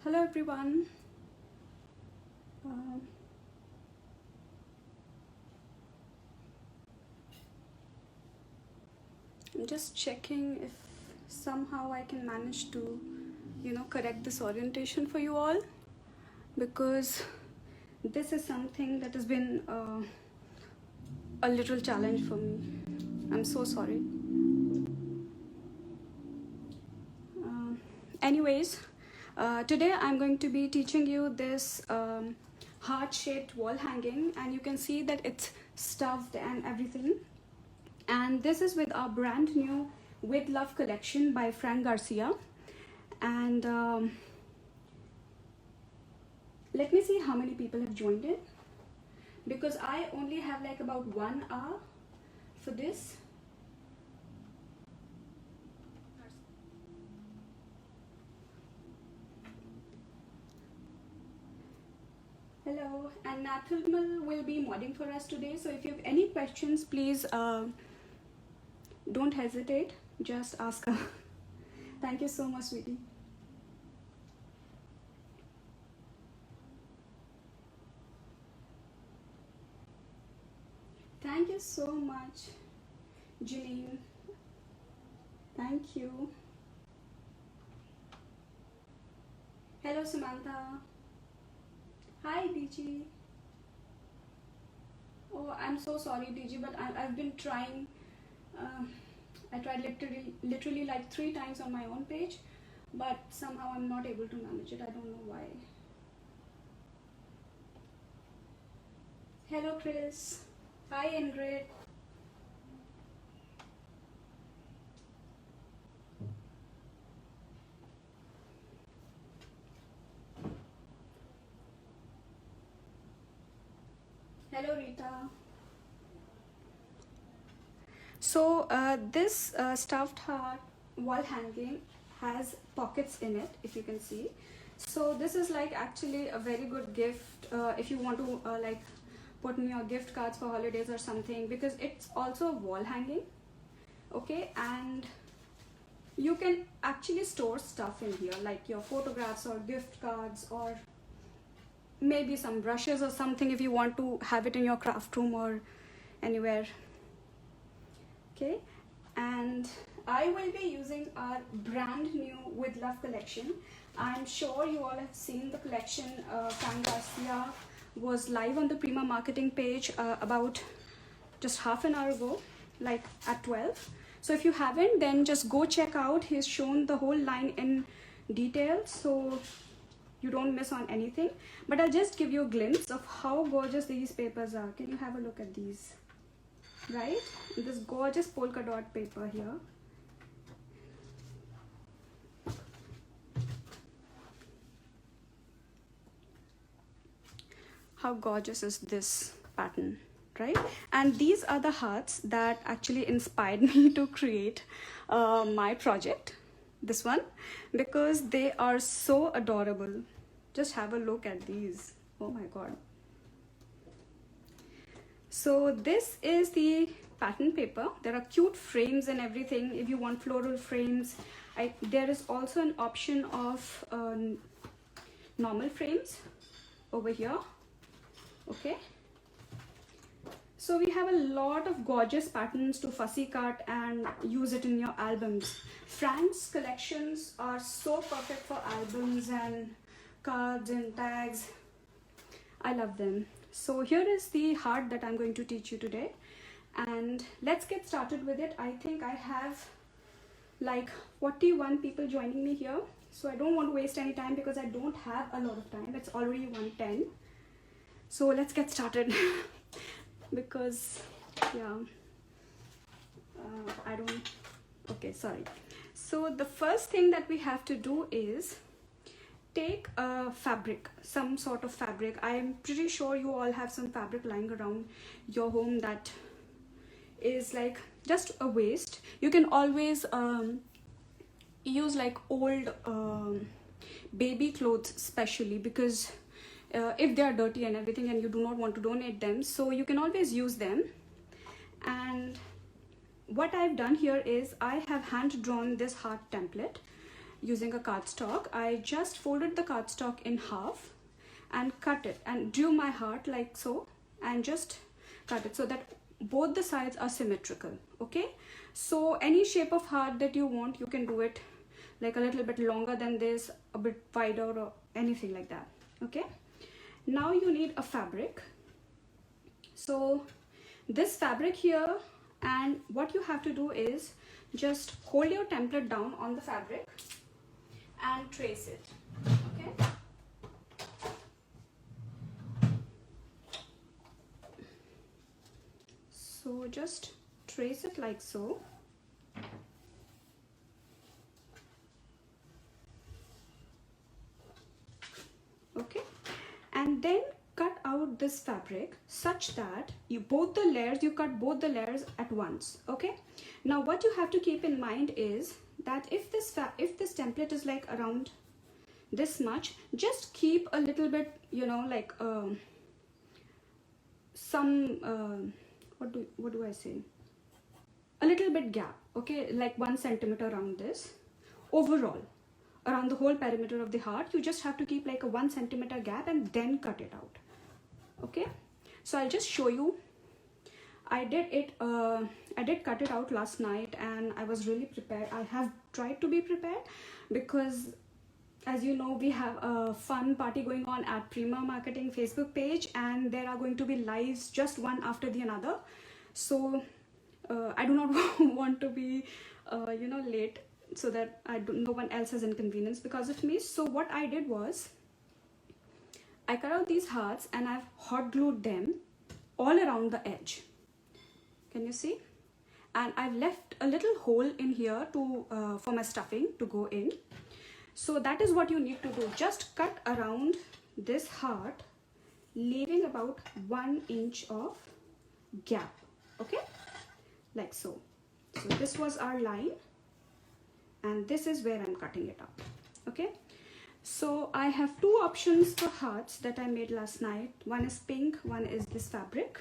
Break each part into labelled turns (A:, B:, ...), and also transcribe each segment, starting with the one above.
A: Hello everyone. I'm just checking if somehow I can manage to, correct this orientation for you all, because this is something that has been a little challenge for me. I'm so sorry. Anyways, today I'm going to be teaching you this heart-shaped wall hanging, and you can see that it's stuffed and everything. And this is with our brand new With Love collection by Frank Garcia. And let me see how many people have joined in, because I only have like about 1 hour for this. Hello, and Nathulmal will be modding for us today. So if you have any questions, please don't hesitate, just ask her. Thank you so much, sweetie. Thank you so much, Janine. Thank you. Hello, Samantha. Hi, DG. Oh, I'm so sorry, DG, but I've been trying. I tried literally like 3 times on my own page, but somehow I'm not able to manage it. I don't know why. Hello, Chris. Hi, Ingrid. Hello, Rita. So this stuffed heart wall hanging has pockets in it, if you can see. So this is like actually a very good gift if you want to like put in your gift cards for holidays or something, because it's also a wall hanging. Okay, and you can actually store stuff in here, like your photographs or gift cards, or maybe some brushes or something if you want to have it in your craft room or anywhere. Okay, and I will be using our brand new With Love collection. I'm sure you all have seen the collection. Frank Garcia was live on the Prima Marketing page about just half an hour ago, like at 12. So if you haven't, then just go check out. He's shown the whole line in detail, so you don't miss on anything. But I'll just give you a glimpse of how gorgeous these papers are. Can you have a look at these? Right, this gorgeous polka dot paper here. How gorgeous is this pattern, right? And these are the hearts that actually inspired me to create my project, this one, because they are so adorable. Just have a look at these. Oh my god. So this is the pattern paper. There are cute frames and everything if you want floral frames. There is also an option of normal frames over here. Okay, so we have a lot of gorgeous patterns to fussy cut and use it in your albums. Frank's collections are so perfect for albums and cards and tags. I love them. So here is the heart that I'm going to teach you today, and let's get started with it. I think I have like 41 people joining me here, so I don't want to waste any time because I don't have a lot of time. It's already 1:10, so let's get started. Because yeah, I don't, okay, sorry. So the first thing that we have to do is take a fabric, some sort of fabric. I'm pretty sure you all have some fabric lying around your home that is like just a waste. You can always use like old baby clothes, especially because if they are dirty and everything and you do not want to donate them, so you can always use them. And what I've done here is I have hand drawn this heart template, using a cardstock, I just folded the cardstock in half and cut it and drew my heart like so, and just cut it so that both the sides are symmetrical. Okay, so any shape of heart that you want, you can do it like a little bit longer than this, a bit wider, or anything like that. Okay, now you need a fabric. So this fabric here, and what you have to do is just hold your template down on the fabric and trace it. Okay, so just trace it like so. Okay, and then cut out this fabric such that you cut both the layers at once. Okay, now what you have to keep in mind is that if this template is like around this much, just keep a little bit, you know, like some what do I say, a little bit gap. Okay, like 1 centimeter around this. Overall, around the whole perimeter of the heart, you just have to keep like a 1 centimeter gap and then cut it out. Okay, so I'll just show you. I did cut it out last night, and I was really prepared. I have tried to be prepared because, as you know, we have a fun party going on at primamarketing Facebook page, and there are going to be lives just one after the another. So I do not want to be you know, late, so that no one else has inconvenience because of me. So what I did was, I cut out these hearts and I've hot glued them all around the edge. Can you see? And I've left a little hole in here to for my stuffing to go in. So that is what you need to do. Just cut around this heart, leaving about 1 inch of gap. Okay, like so. So this was our line, and this is where I'm cutting it up. Okay, so I have 2 options for hearts that I made last night. One is pink, one is this fabric.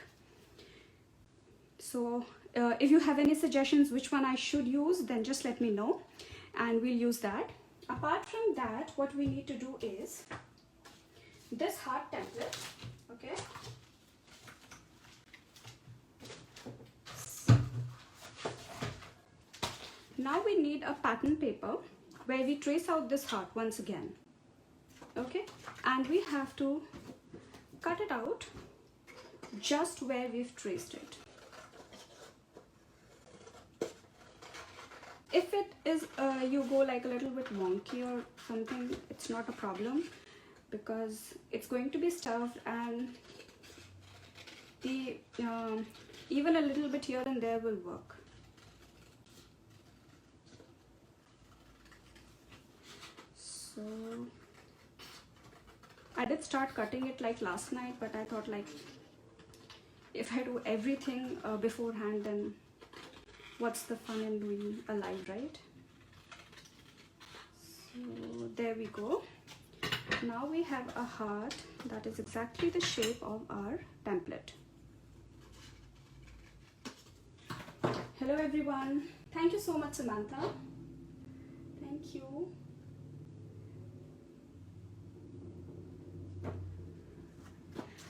A: So if you have any suggestions which one I should use, then just let me know and we'll use that. Apart from that, what we need to do is this heart template. Okay, now we need a pattern paper where we trace out this heart once again. Okay, and we have to cut it out just where we've traced it. If it is you go like a little bit wonky or something, it's not a problem because it's going to be stuffed, and the even a little bit here and there will work. So I did start cutting it like last night, but I thought like if I do everything beforehand, then what's the fun in doing a live, right? So there we go. Now we have a heart that is exactly the shape of our template. Hello everyone. Thank you so much, Samantha. Thank you.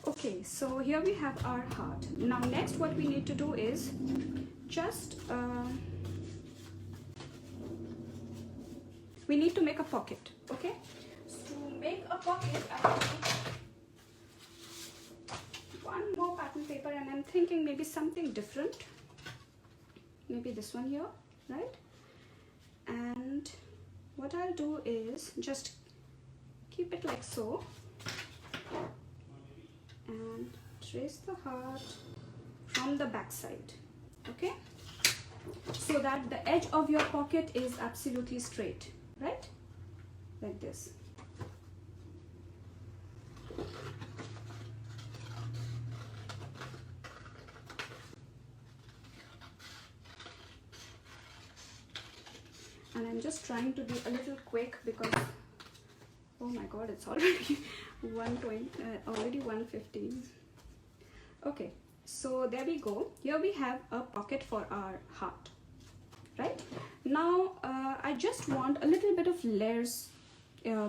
A: Okay, so here we have our heart. Now next what we need to do is just we need to make a pocket. Okay, so to make a pocket I need one more pattern paper, and I'm thinking maybe something different, maybe this one here, right? And what I'll do is just keep it like so and trace the heart from the back side. Okay, so that the edge of your pocket is absolutely straight, right? Like this. And I'm just trying to be a little quick because, oh my god, it's already 1:20, already 1:15. Okay, so there we go. Here we have a pocket for our heart. right? Now I just want a little bit of layers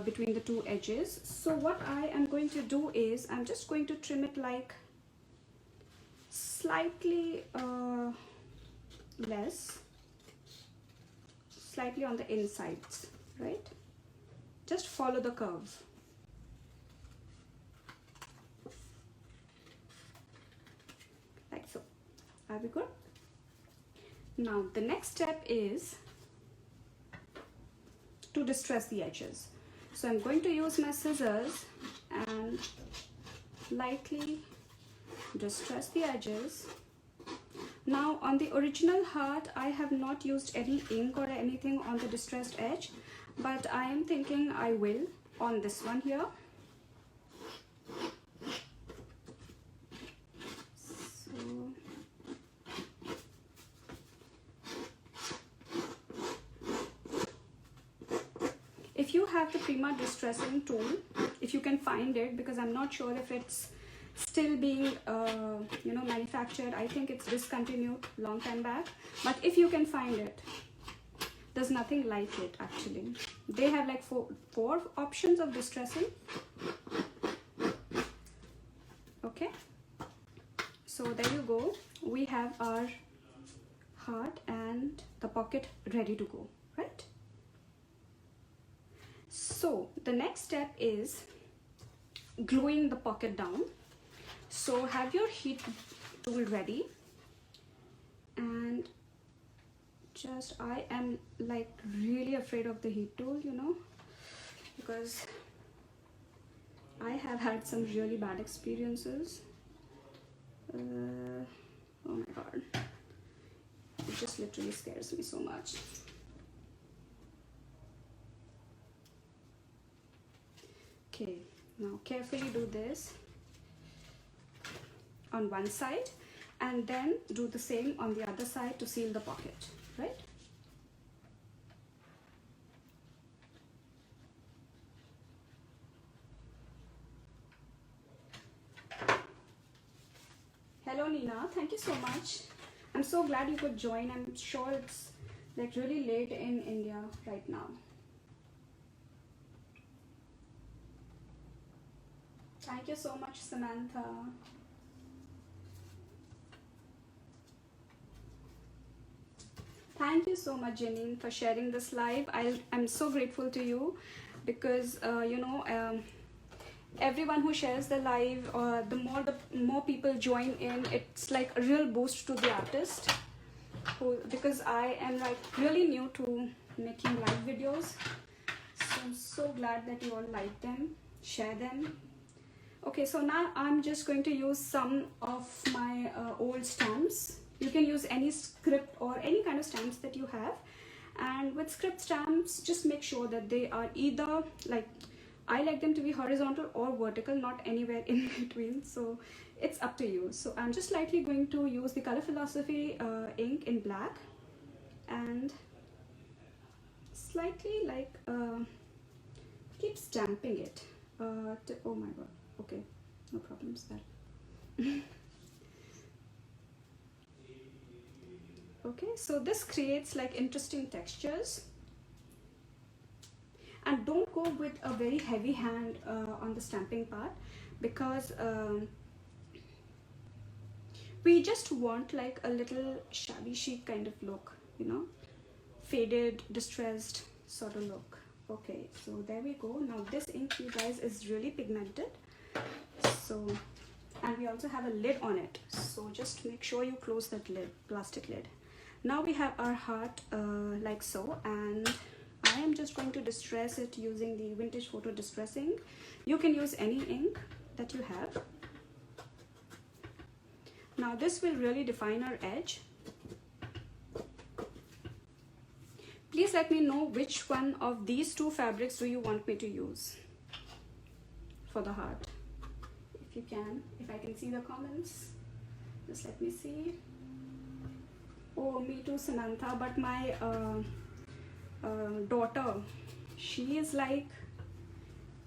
A: between the two edges. So what I am going to do is I'm just going to trim it like slightly less, slightly on the insides, right? Just follow the curve. Like so. Are we good? Now the next step is to distress the edges. So I'm going to use my scissors and lightly distress the edges. Now on the original heart, I have not used any ink or anything on the distressed edge, but I am thinking I will on this one here. So if you have the Prima distressing tool, if you can find it, because I'm not sure if it's still being manufactured. I think it's discontinued long time back, but if you can find it, there's nothing like it actually. They have like four options of distressing. Okay, so there you go. We have our heart and the pocket ready to go, right? So the next step is gluing the pocket down. So have your heat tool ready, and just, I am like really afraid of the heat tool, you know, because I have had some really bad experiences. Oh my god, it just literally scares me so much. Okay, now carefully do this on one side and then do the same on the other side to seal the pocket, right? Hello Nina, thank you so much. I'm so glad you could join. I'm sure it's like really late in India right now. Thank you so much, Samantha. Thank you so much, Janine, for sharing this live. I'm so grateful to you because, everyone who shares the live, the more people join in, it's like a real boost to the artist. Because I am like really new to making live videos. So I'm so glad that you all like them, share them. Okay, so now I'm just going to use some of my old stamps. You can use any script or any kind of stamps that you have, and with script stamps just make sure that they are either, like, I like them to be horizontal or vertical, not anywhere in between, so it's up to you. So I'm just lightly going to use the Color Philosophy ink in black and slightly like keep stamping it. Oh my god, okay, no problems there. Okay, so this creates like interesting textures, and don't go with a very heavy hand on the stamping part, because we just want like a little shabby chic kind of look, you know, faded, distressed sort of look. Okay, so there we go. Now this ink, you guys, is really pigmented, so, and we also have a lid on it, so just make sure you close that lid, plastic lid. Now we have our heart like so, and I am just going to distress it using the Vintage Photo Distressing. You can use any ink that you have. Now this will really define our edge. Please let me know which one of these two fabrics do you want me to use for the heart. If you can, if I can see the comments, just let me see. Oh, me too, Samantha, but my daughter, she is like,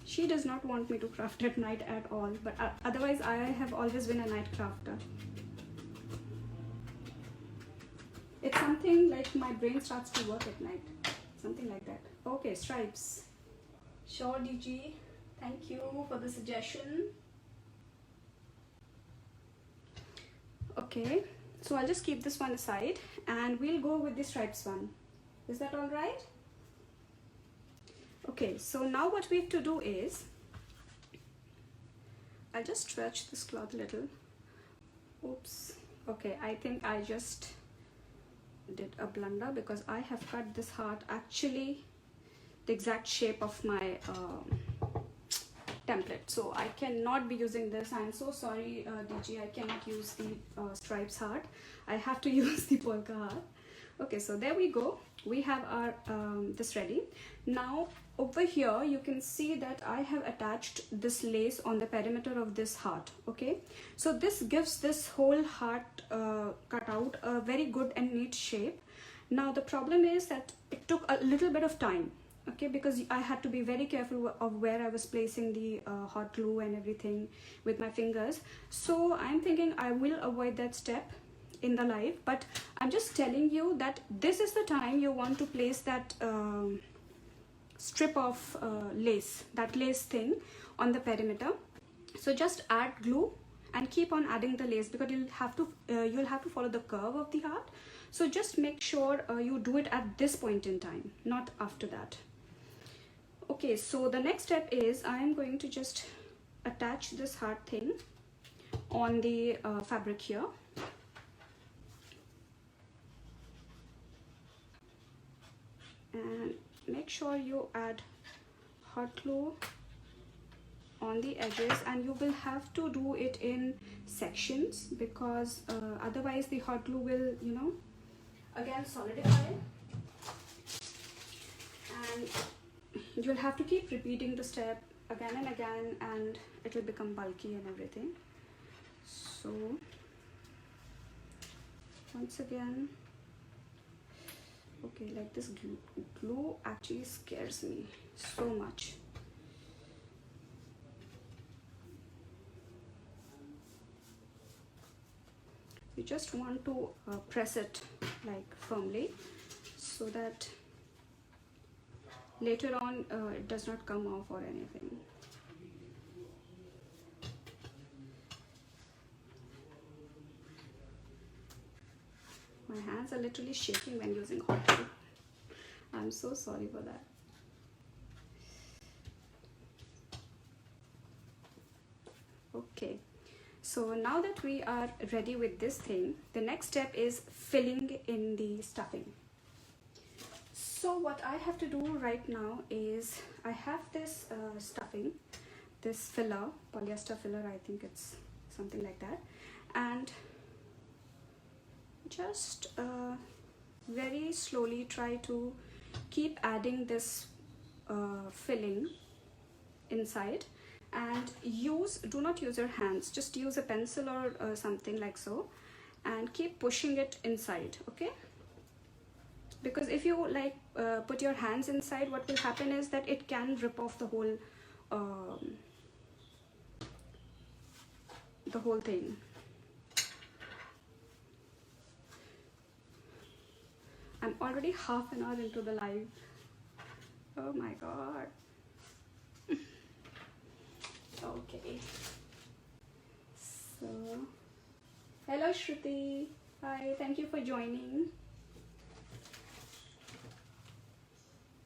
A: she does not want me to craft at night at all, but otherwise I have always been a night crafter. It's something like my brain starts to work at night, something like that. Okay, stripes. Sure, DG, thank you for the suggestion. Okay, so I'll just keep this one aside and we'll go with the stripes one. Is that all right? Okay, so now what we have to do is, I'll just stretch this cloth a little. Oops. Okay, I think I just did a blunder because I have cut this heart actually the exact shape of my template, so I cannot be using this. I'm so sorry, DG, I cannot use the stripes heart. I have to use the polka heart. Okay, so there we go. We have our this ready. Now over here you can see that I have attached this lace on the perimeter of this heart. Okay, so this gives this whole heart cutout a very good and neat shape. Now the problem is that it took a little bit of time, okay, because I had to be very careful of where I was placing the hot glue and everything with my fingers. So I'm thinking I will avoid that step in the live, but I'm just telling you that this is the time you want to place that strip of lace, that lace thing on the perimeter. So just add glue and keep on adding the lace, because you'll have to follow the curve of the heart. So just make sure you do it at this point in time, not after that. Okay, so the next step is I am going to just attach this heart thing on the fabric here. And make sure you add hot glue on the edges, and you will have to do it in sections, because otherwise the hot glue will, you know, again solidify, and you'll have to keep repeating the step again and again, and it will become bulky and everything. So once again, okay, like this glue actually scares me so much. You just want to press it like firmly, so that later on it does not come off or anything. My hands are literally shaking when using hot glue. I'm so sorry for that. Okay, so now that we are ready with this thing, the next step is filling in the stuffing. So what I have to do right now is, I have this stuffing, this filler, polyester filler, I think it's something like that, and just very slowly try to keep adding this filling inside, and do not use your hands, just use a pencil or something like so, and keep pushing it inside. Okay, because if you like put your hands inside, what will happen is that it can rip off the whole thing. I'm already half an hour into the live. Oh my god. Okay. So, hello Shruti. Hi, thank you for joining.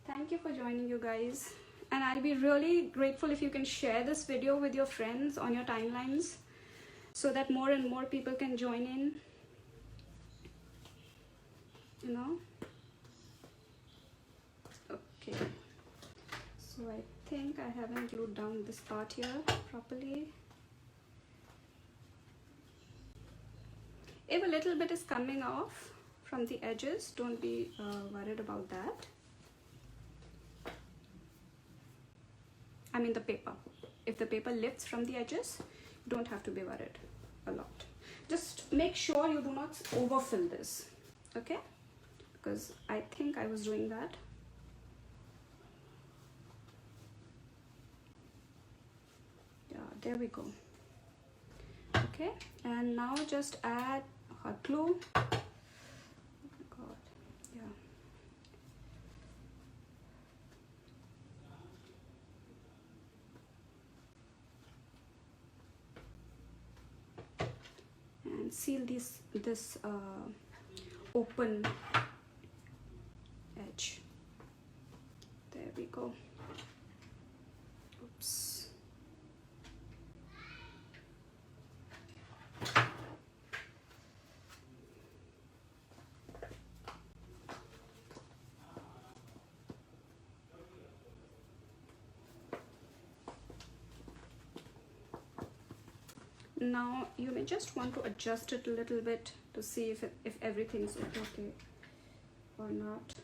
A: Thank you for joining, you guys. And I'll be really grateful if you can share this video with your friends on your timelines, so that more and more people can join in. You know? Okay. So I think I haven't glued down this part here properly. If a little bit is coming off from the edges, don't be worried about that. I mean the paper. If the paper lifts from the edges, you don't have to be worried a lot. Just make sure you do not overfill this, okay? Because I think I was doing that. Yeah, there we go. Okay, and now just add hot glue. Oh my god. seal this open edge. There we go. Oops. Now you may just want to adjust it a little bit to see if everything's okay or not.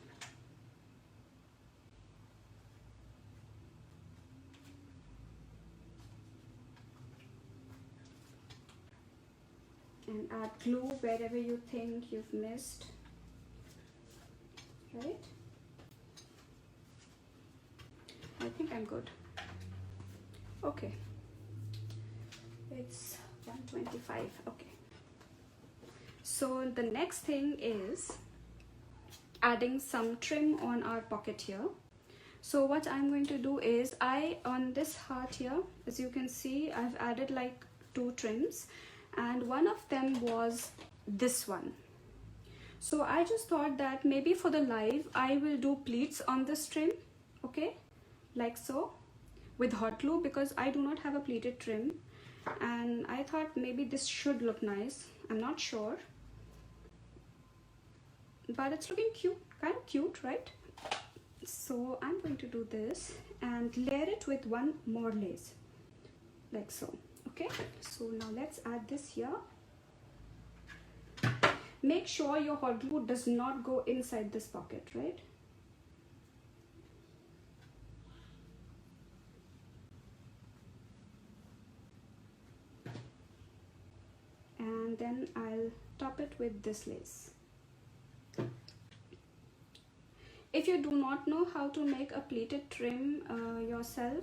A: And add glue wherever you think you've missed, right? I think I'm good. Okay, it's 125. Okay, so the next thing is adding some trim on our pocket here. So what I'm going to do is, on this heart here, as you can see, I've added like 2 trims, and one of them was this one. So I just thought that maybe for the live I will do pleats on this trim, okay, like so, with hot glue, because I do not have a pleated trim, and I thought maybe this should look nice. I'm not sure, but it's looking cute, kind of cute, right? So I'm going to do this and layer it with one more lace, like so. Okay, so now let's add this here. Make sure your hot glue does not go inside this pocket, right? And then I'll top it with this lace. If you do not know how to make a pleated trim yourself,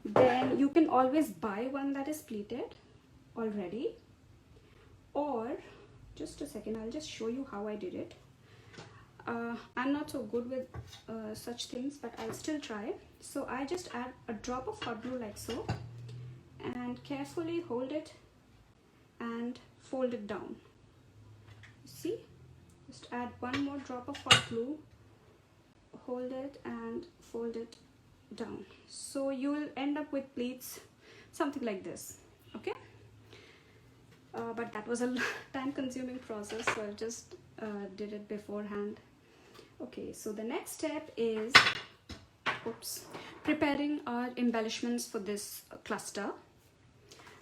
A: then you can always buy one that is pleated already, or just a second, I'll just show you how I did it. I'm not so good with such things, but I'll still try. So I just add a drop of hot glue like so, and carefully hold it and fold it down. See, just add one more drop of hot glue, hold it and fold it down. So you will end up with pleats, something like this. Okay, but that was a time-consuming process, so I just did it beforehand. Okay, so the next step is preparing our embellishments for this cluster.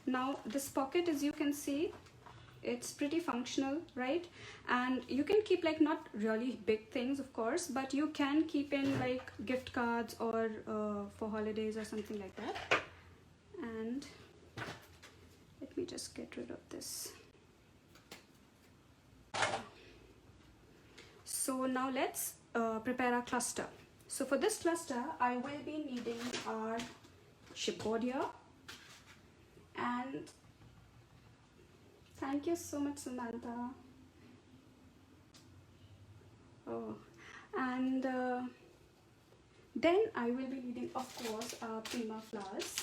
A: Now this pocket, as you can see, it's pretty functional, right? And you can keep like not really big things, of course, but you can keep in like gift cards or for holidays or something like that. And let me just get rid of this. So now let's prepare our cluster. So for this cluster, I will be needing our chipboard here. And thank you so much, Samantha. Oh, and then I will be needing, of course, primaflowers.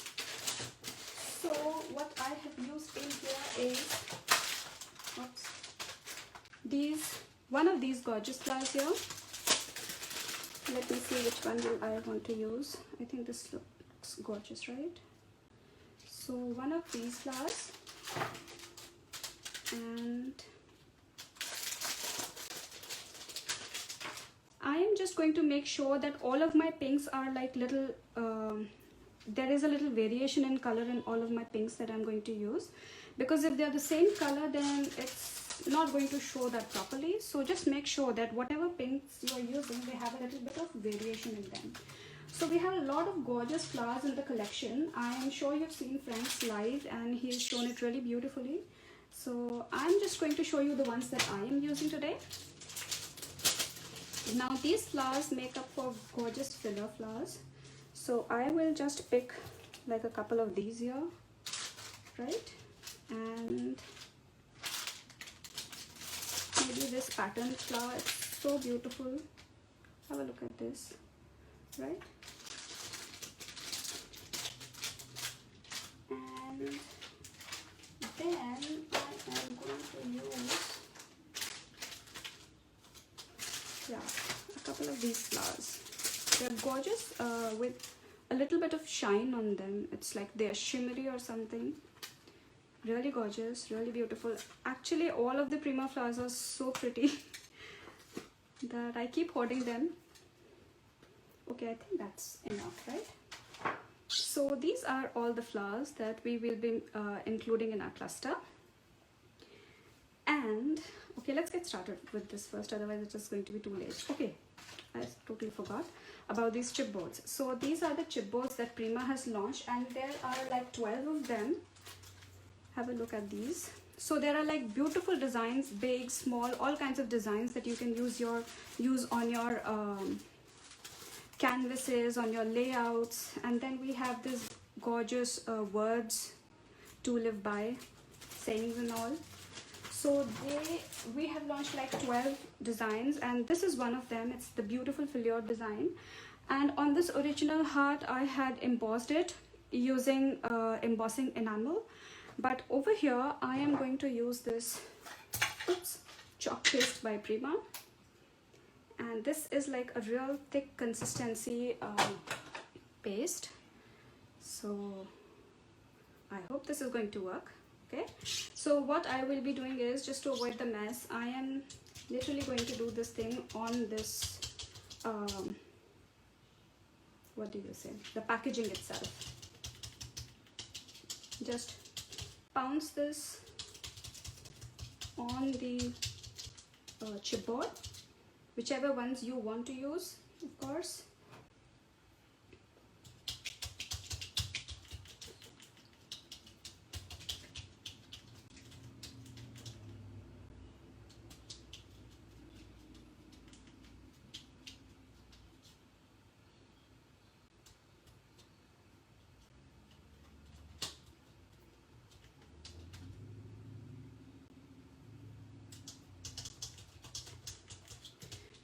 A: So what I have used in here is one of these gorgeous flowers here. Let me see which one will I want to use. I think this looks gorgeous, right? So one of these flowers, and I am just going to make sure that all of my pinks are like little, there is a little variation in color in all of my pinks that I'm going to use, because if they're the same color, then it's not going to show that properly. So just make sure that whatever pinks you are using, they have a little bit of variation in them. So we have a lot of gorgeous flowers in the collection. I am sure you've seen Frank's live and he has shown it really beautifully. So I'm just going to show you the ones that I am using today. Now these flowers make up for gorgeous filler flowers. So I will just pick like a couple of these here, right? And maybe this patterned flower, it's so beautiful. Have a look at this, right? And then I am going these flowers. They're gorgeous with a little bit of shine on them. It's like they're shimmery or something. Really gorgeous, really beautiful. Actually, all of the Prima flowers are so pretty that I keep hoarding them. Okay, I think that's enough, right? So these are all the flowers that we will be including in our cluster. And okay, let's get started with this first, otherwise it's just going to be too late. Okay, I totally forgot about these chipboards. So these are the chipboards that Prima has launched, and there are like 12 of them. Have a look at these. So there are like beautiful designs, big, small, all kinds of designs that you can use on your canvases, on your layouts. And then we have this gorgeous words to live by, sayings and all. So we have launched like 12 designs, and this is one of them. It's the beautiful filigree design, and on this original heart I had embossed it using embossing enamel, but over here I am going to use this chalk paste by Prima, and this is like a real thick consistency paste. So I hope this is going to work. Okay, so what I will be doing is, just to avoid the mess, I am literally going to do this thing on this what do you say, the packaging itself. Just pounce this on the chipboard, whichever ones you want to use, of course.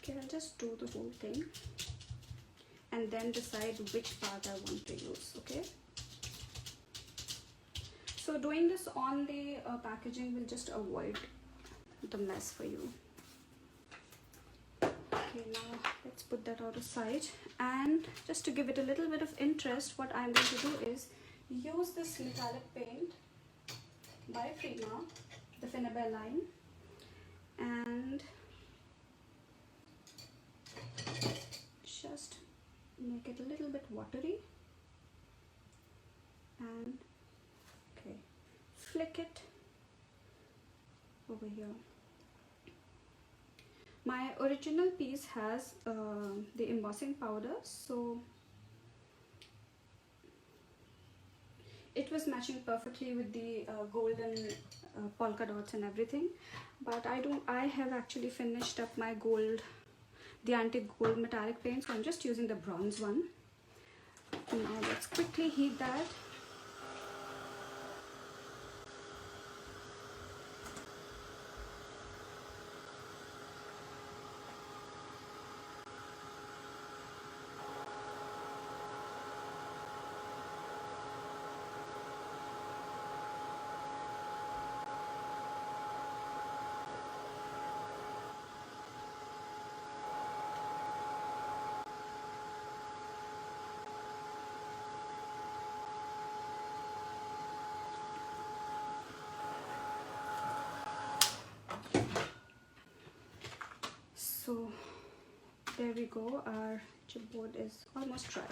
A: Okay, I'll just do the whole thing and then decide which part I want to use. Okay, so doing this on the packaging will just avoid the mess for you. Okay, now let's put that out of sight, and just to give it a little bit of interest, what I'm going to do is use this metallic paint by Prima, the Finnabair line, and just make it a little bit watery, and okay, flick it over here. My original piece has the embossing powder, so it was matching perfectly with the golden polka dots and everything, but I have actually finished up my gold, the antique gold metallic paint, so I'm just using the bronze one. Now let's quickly heat that. So there we go, our chipboard is almost dry.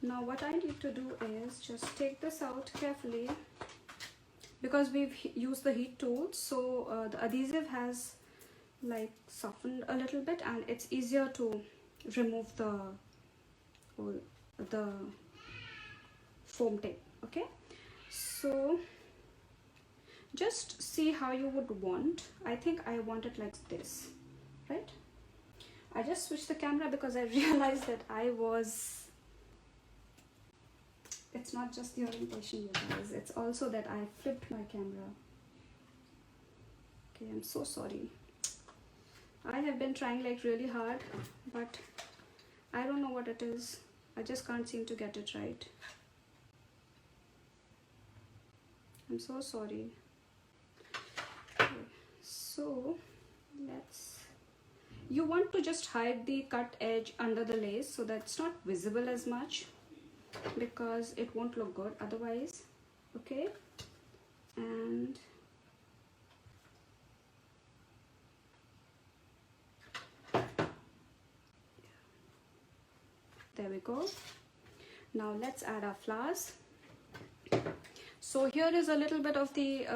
A: Now what I need to do is just take this out carefully, because we've used the heat tool, so the adhesive has like softened a little bit, and it's easier to remove the foam tape. Okay, so just see how you would want. I think I want it like this, right? I just switched the camera because I realized that it's not just the orientation, you guys, it's also that I flipped my camera. Okay, I'm so sorry. I have been trying like really hard, but I don't know what it is. I just can't seem to get it right. I'm so sorry. Okay, so let's You want to just hide the cut edge under the lace so that it's not visible as much, because it won't look good otherwise. Okay, and there we go. Now let's add our flowers. So here is a little bit of the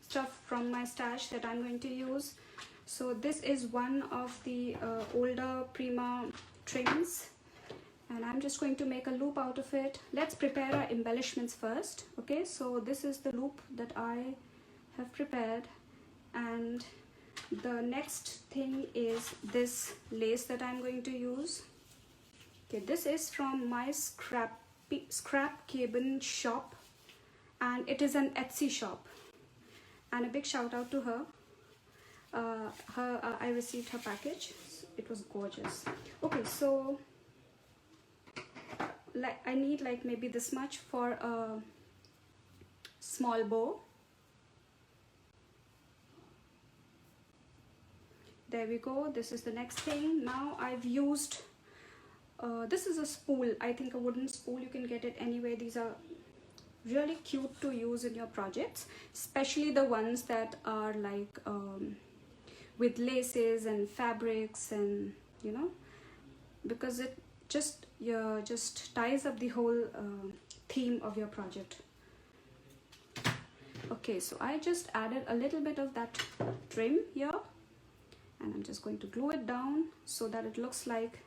A: stuff from my stash that I'm going to use. So this is one of the older Prima trims, and I'm just going to make a loop out of it. Let's prepare our embellishments first. Okay, so this is the loop that I have prepared, and the next thing is this lace that I'm going to use. Okay, this is from my scrap cabin shop, and it is an Etsy shop, and a big shout out to her. I received her package. It was gorgeous. Okay, so like I need like maybe this much for a small bow. There we go. This is the next thing. Now I've used this is a spool. I think a wooden spool. You can get it anywhere. These are really cute to use in your projects, especially the ones that are like with laces and fabrics, and you know, because it just ties up the whole theme of your project. Okay, so I just added a little bit of that trim here, and I'm just going to glue it down so that it looks like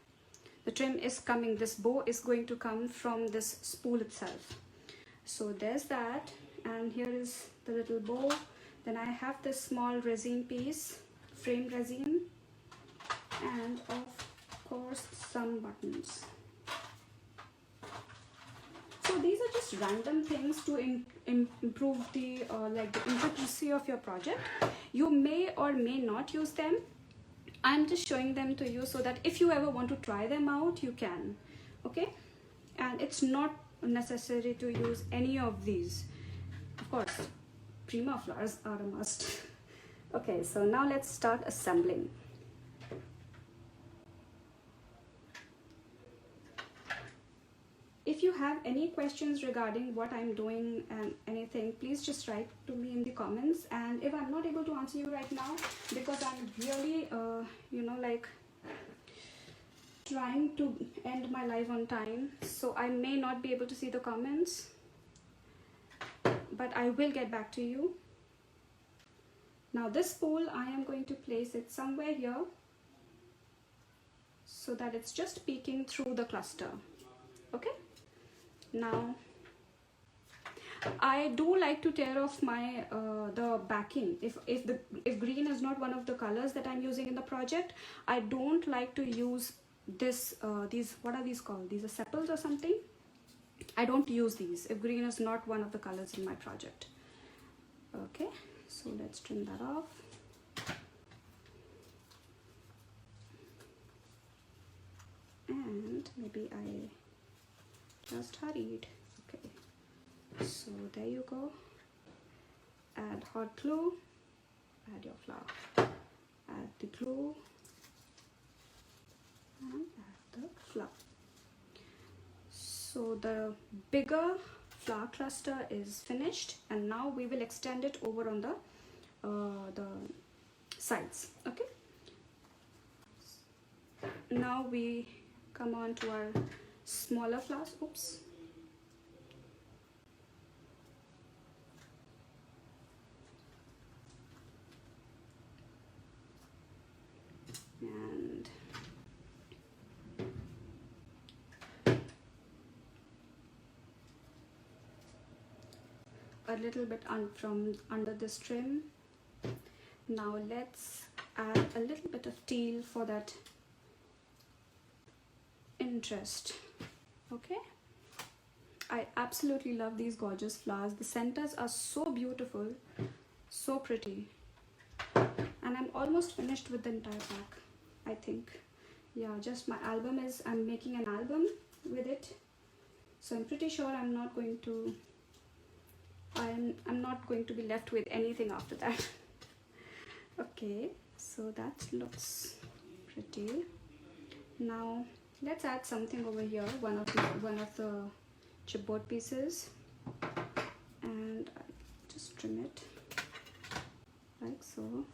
A: the trim is coming, this bow is going to come from this spool itself. So there's that, and here is the little bow. Then I have this small resin piece, framed resin, and of course some buttons. So these are just random things to improve the like the intricacy of your project. You may or may not use them. I'm just showing them to you so that if you ever want to try them out, you can. Okay, and it's not necessary to use any of these. Of course, Prima flowers are a must. Okay, so now let's start assembling. If you have any questions regarding what I'm doing and anything, please just write to me in the comments. And if I'm not able to answer you right now, because I'm really you know, like trying to end my live on time, so I may not be able to see the comments, but I will get back to you. Now this spool, I am going to place it somewhere here so that it's just peeking through the cluster. Okay, now I do like to tear off my the backing. If green is not one of the colors that I'm using in the project, I don't like to use this these, what are these called? These are sepals or something. I don't use these if green is not one of the colors in my project. Okay, so let's trim that off. And maybe I just hurried. Okay, so there you go. Add hot glue, add your flour, add the glue, and add the flour. So the bigger flower cluster is finished, and now we will extend it over on the sides. Okay, now we come on to our smaller flowers. Oops. And a little bit from under this trim. Now let's add a little bit of teal for that interest. Okay, I absolutely love these gorgeous flowers. The centers are so beautiful, so pretty, and I'm almost finished with the entire pack, I think. Yeah, just my album is, I'm making an album with it, so I'm pretty sure I'm not going to be left with anything after that. Okay, so So that looks pretty. Now let's add something over here, one of the chipboard pieces, and I just trim it like so.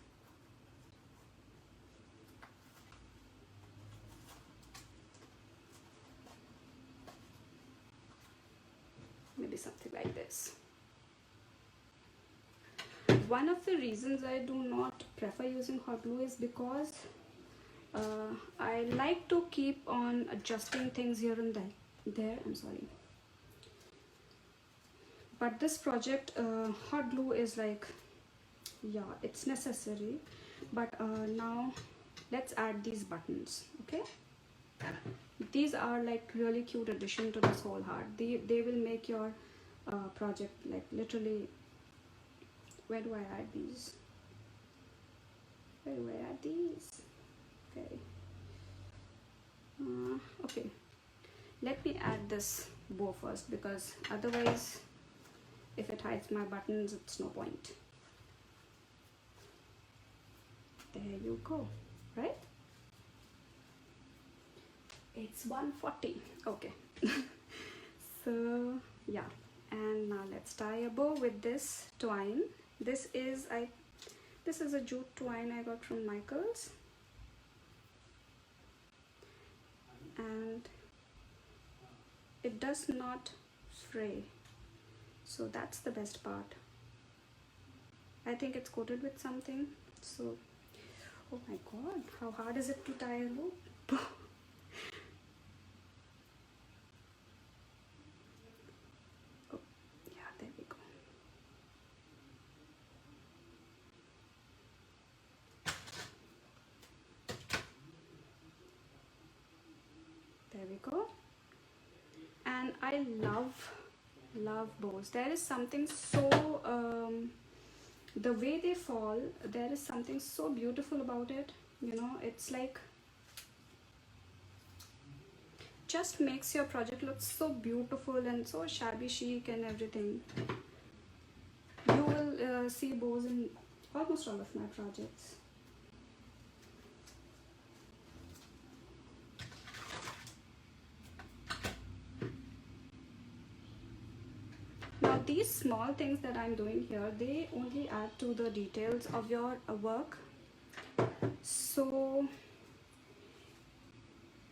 A: Maybe something like this. One of the reasons I do not prefer using hot glue is because I like to keep on adjusting things here and there. I'm sorry. But this project, hot glue is like, yeah, it's necessary. But now let's add these buttons, okay? These are like really cute addition to this whole heart. They will make your project like literally. Where do I add these? Where do I add these? Okay. Okay. Let me add this bow first, because otherwise, if it hides my buttons, it's no point. There you go, right? It's 140. Okay. So yeah, and now let's tie a bow with this twine. This is a jute twine I got from Michael's, and it does not fray, so that's the best part. I think it's coated with something. So, oh my god, how hard is it to tie a loop? Oh, yeah, there we go. There we go. And I love bows. There is something so the way they fall, there is something so beautiful about it. You know, it's like just makes your project look so beautiful and so shabby chic and everything. You will see bows in almost all of my projects. Now these small things that I'm doing here, they only add to the details of your work. So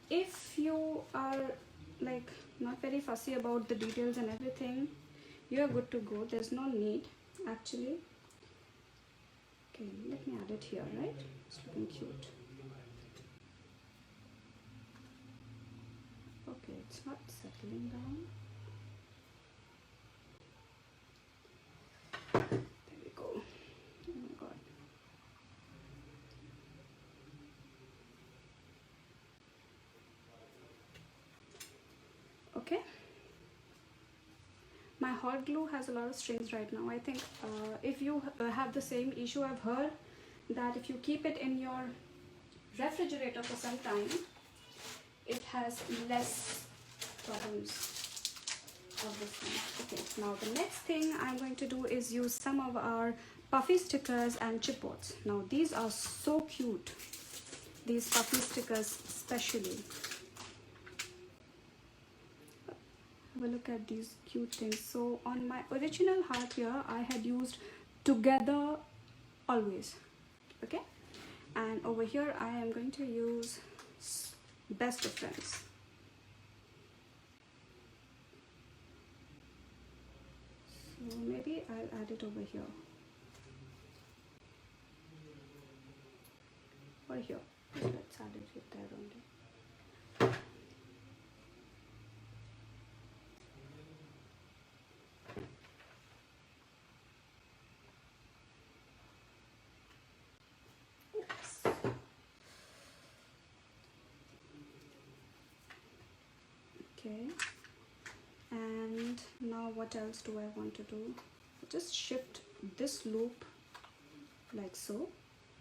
A: if you are like not very fussy about the details and everything, you're good to go. There's no need actually. Okay, let me add it here, right? It's looking cute. Okay, it's not settling down. There we go. Oh my god. Okay. My hot glue has a lot of strings right now. I think if you have the same issue, I've heard that if you keep it in your refrigerator for some time, it has less problems of this one. Okay, now the next thing I'm going to do is use some of our Puffy stickers and chipboards. Now these are so cute, these Puffy stickers especially. Have a look at these cute things. So on my original heart here, I had used Together Always, okay, and over here I am going to use Best of Friends. So maybe I'll add it over here or here. Let's add it there only. Okay, and now what else do I want to do? Just shift this loop like so,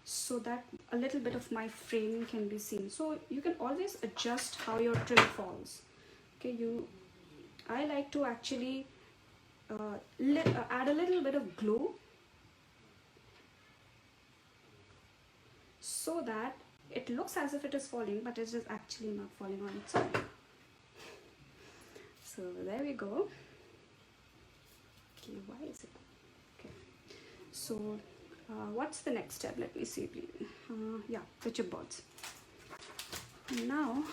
A: so that a little bit of my framing can be seen. So you can always adjust how your trim falls. Okay, I like to actually add a little bit of glue so that it looks as if it is falling, but it is actually not falling on its own. So there we go. Okay, why is it? Okay, so what's the next step? Let me see, please. Yeah, the chipboards. Now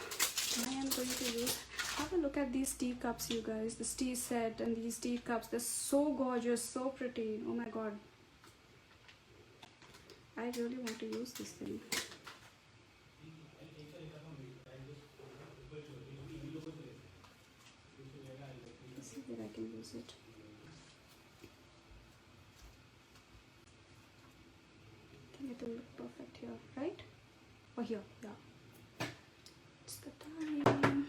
A: I am going to use, have a look at these teacups, you guys. This tea set and these teacups, they're so gorgeous, so pretty. Oh my god, I really want to use this thing. Let's see where I can use it. I think it will look perfect here, right? Or here, yeah. It's the time.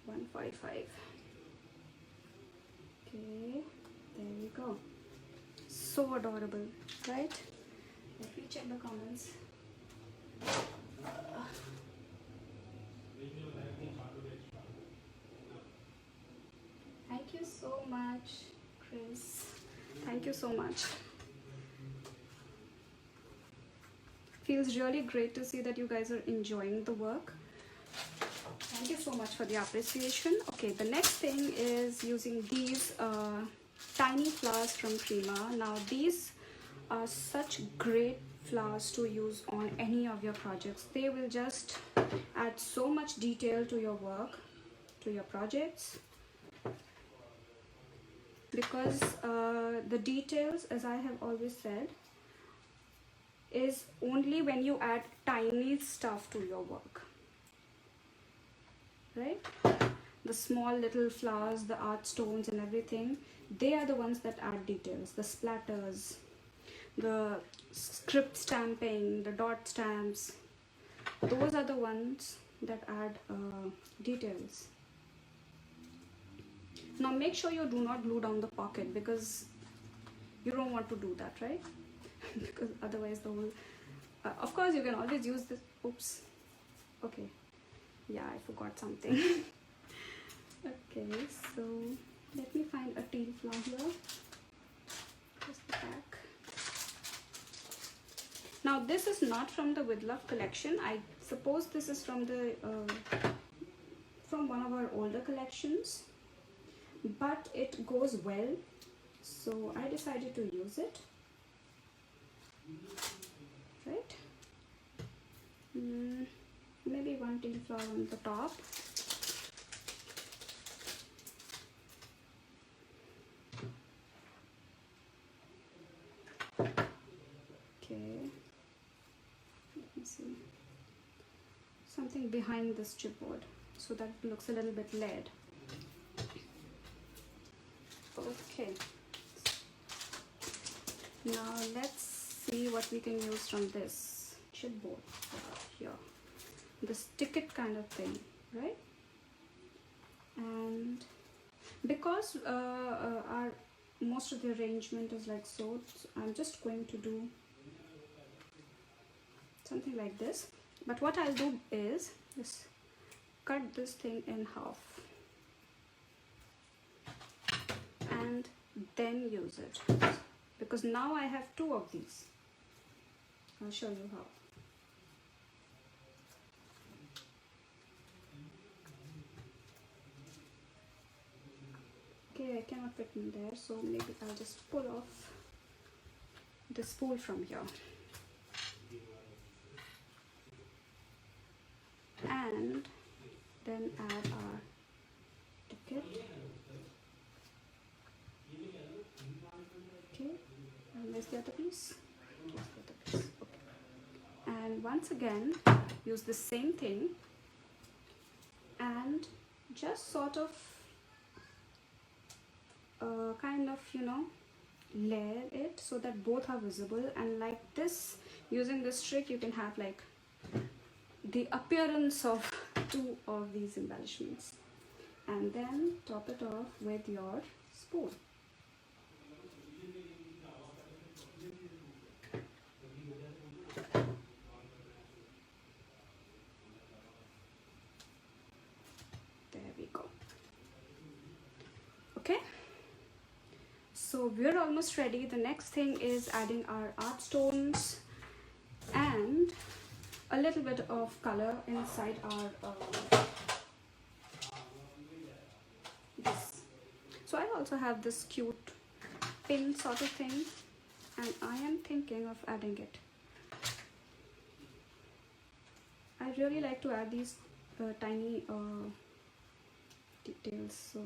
A: 1:45. Okay, there we go. So adorable, right? Let me check the comments. Thank you so much, Chris. Thank you so much. Feels really great to see that you guys are enjoying the work. Thank you so much for the appreciation. Okay, the next thing is using these tiny flowers from Prima. Now these are such great flowers to use on any of your projects. They will just add so much detail to your work, to your projects, because the details, as I have always said, is only when you add tiny stuff to your work, right? The small little flowers, the art stones and everything, they are the ones that add details. The splatters, the script stamping, the dot stamps, those are the ones that add details. Now make sure you do not glue down the pocket, because you don't want to do that, right? Because otherwise the whole of course you can always use this. Oops, okay, yeah, I forgot something. Okay, so let me find a teal flower here. Just the back. Now this is not from the With Love collection. I suppose this is from the from one of our older collections, but it goes well, so I decided to use it. Right? Maybe one teal flower on the top. Okay, let me see, something behind this chipboard so that it looks a little bit layered. Okay, now let's see what we can use from this chipboard here, this ticket kind of thing, right? And because our most of the arrangement is like so, I'm just going to do something like this. But what I'll do is just cut this thing in half and then use it, because now I have two of these. I'll show you how. Okay, I cannot fit in there, so maybe I'll just pull off the spool from here and then add our ticket. Okay, and where's the other piece? Here's the other piece. Okay. And once again use the same thing and just sort of kind of, you know, layer it so that both are visible. And like this, using this trick, you can have like the appearance of two of these embellishments, and then top it off with your spoon. There we go. Okay, so we're almost ready. The next thing is adding our art stones, and a little bit of color inside our this. So I also have this cute pin sort of thing, and I am thinking of adding it. I really like to add these tiny details. So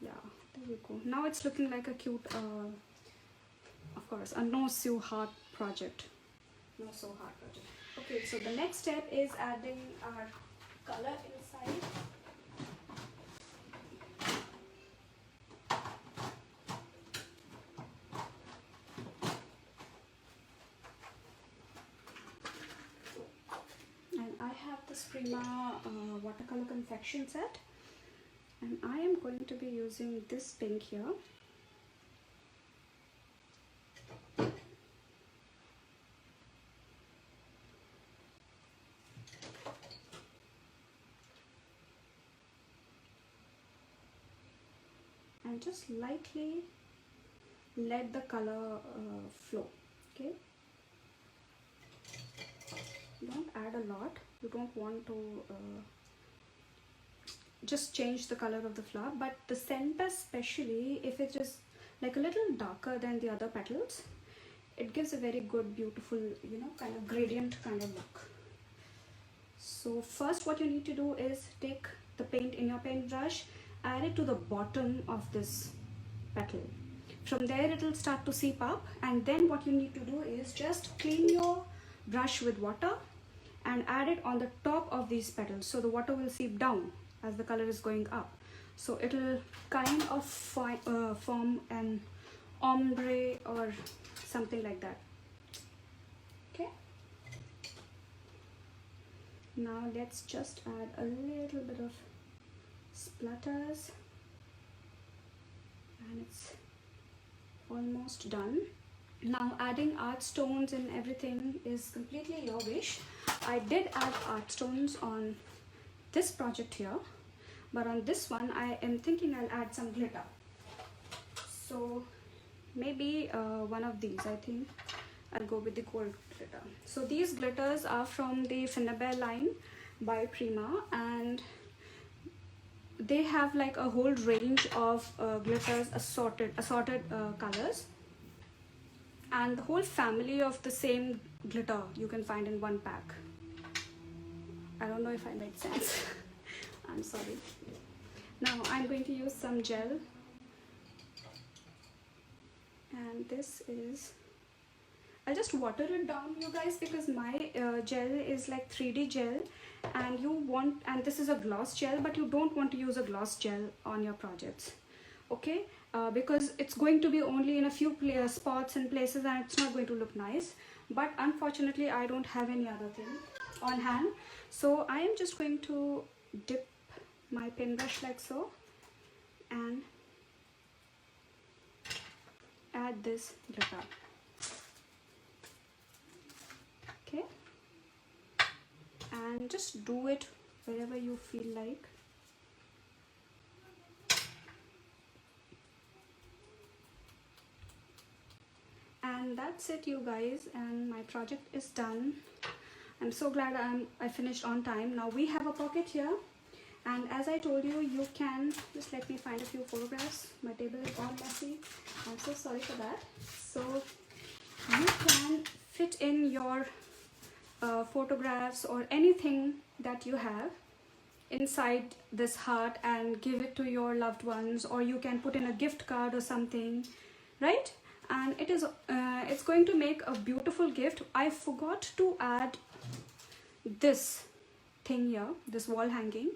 A: yeah, there we go. Now it's looking like a cute, of course, a no sew heart project. No sew heart project. Okay, so the next step is adding our color inside. I have this Prima watercolor confection set, and I am going to be using this pink here. And just lightly let the color flow, okay? Don't add a lot. You don't want to just change the color of the flower, but the center, especially if it is like a little darker than the other petals, it gives a very good, beautiful, you know, kind of gradient kind of look. So first what you need to do is take the paint in your paintbrush, add it to the bottom of this petal. From there it will start to seep up, and then what you need to do is just clean your brush with water and add it on the top of these petals, so the water will seep down as the color is going up. So it will kind of form an ombre or something like that. Okay. Now let's just add a little bit of splatters, and it's almost done. Now adding art stones and everything is completely your wish. I did add art stones on this project here, but on this one I am thinking I'll add some glitter. So maybe one of these. I think I'll go with the gold glitter. So these glitters are from the Finnabear line by Prima, and they have like a whole range of glitters, assorted colors, and the whole family of the same glitter you can find in one pack. I don't know if I made sense. I'm sorry. Now I'm going to use some gel, and this is, I'll just water it down, you guys, because my gel is like 3D gel, and you want, and this is a gloss gel, but you don't want to use a gloss gel on your projects, okay? Because it's going to be only in a few spots and places, and it's not going to look nice. But unfortunately I don't have any other thing on hand, so I am just going to dip my paintbrush like so and add this glitter. Okay, and just do it wherever you feel like. And that's it, you guys, and my project is done. I'm so glad I finished on time. Now we have a pocket here, and as I told you, you can just, let me find a few photographs. My table is all messy. I'm so sorry for that. So you can fit in your photographs or anything that you have inside this heart and give it to your loved ones, or you can put in a gift card or something, right? And it is it's going to make a beautiful gift. I forgot to add this thing here, this wall hanging,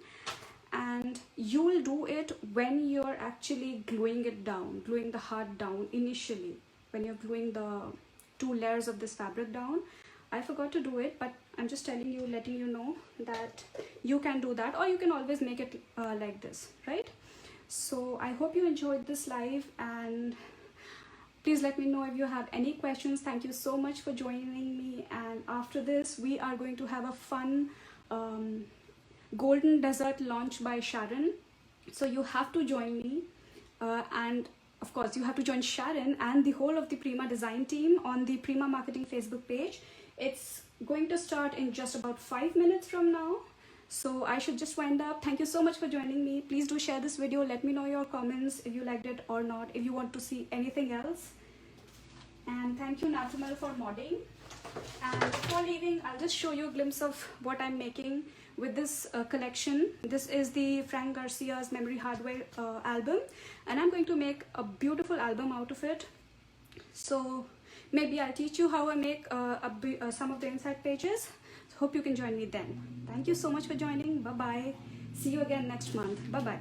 A: and you will do it when you're actually gluing it down, gluing the heart down initially, when you're gluing the 2 layers of this fabric down. I forgot to do it, but I'm just telling you, letting you know that you can do that, or you can always make it like this, right? So I hope you enjoyed this live, and please let me know if you have any questions. Thank you so much for joining me, and after this we are going to have a fun golden desert launch by Sharon. So you have to join me, and of course you have to join Sharon and the whole of the Prima design team on the Prima Marketing Facebook page. It's going to start in just about 5 minutes from now. So I should just wind up. Thank you so much for joining me. Please do share this video. Let me know your comments if you liked it or not, if you want to see anything else. And thank you Nathumel for modding. And before leaving, I'll just show you a glimpse of what I'm making with this collection. This is the Frank Garcia's Memory Hardware album, and I'm going to make a beautiful album out of it. So maybe I'll teach you how I make some of the inside pages. Hope you can join me then. Thank you so much for joining. Bye bye. See you again next month. Bye bye.